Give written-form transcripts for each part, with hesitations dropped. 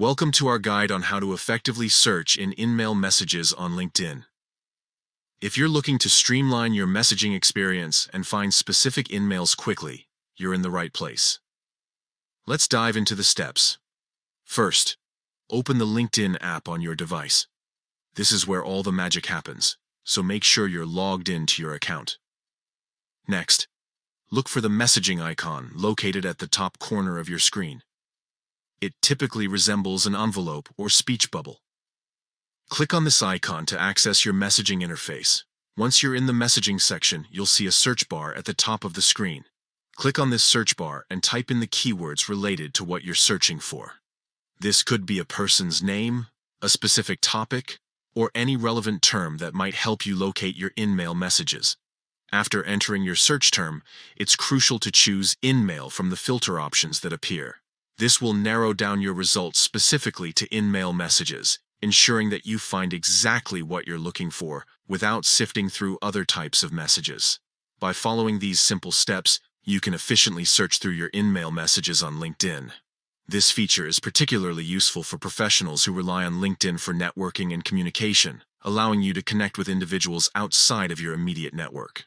Welcome to our guide on how to effectively search in InMail messages on LinkedIn. If you're looking to streamline your messaging experience and find specific InMails quickly, you're in the right place. Let's dive into the steps. First, open the LinkedIn app on your device. This is where all the magic happens, so make sure you're logged into your account. Next, look for the messaging icon located at the top corner of your screen. It typically resembles an envelope or speech bubble. Click on this icon to access your messaging interface. Once you're in the messaging section, you'll see a search bar at the top of the screen. Click on this search bar and type in the keywords related to what you're searching for. This could be a person's name, a specific topic, or any relevant term that might help you locate your InMail messages. After entering your search term, it's crucial to choose InMail from the filter options that appear. This will narrow down your results specifically to InMail messages, ensuring that you find exactly what you're looking for without sifting through other types of messages. By following these simple steps, you can efficiently search through your InMail messages on LinkedIn. This feature is particularly useful for professionals who rely on LinkedIn for networking and communication, allowing you to connect with individuals outside of your immediate network.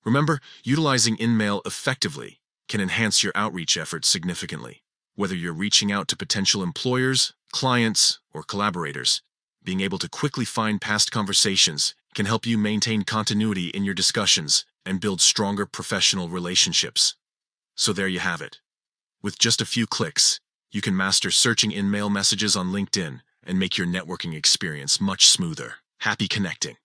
Remember, utilizing InMail effectively can enhance your outreach efforts significantly. Whether you're reaching out to potential employers, clients, or collaborators, being able to quickly find past conversations can help you maintain continuity in your discussions and build stronger professional relationships. So there you have it. With just a few clicks, you can master searching InMail messages on LinkedIn and make your networking experience much smoother. Happy connecting!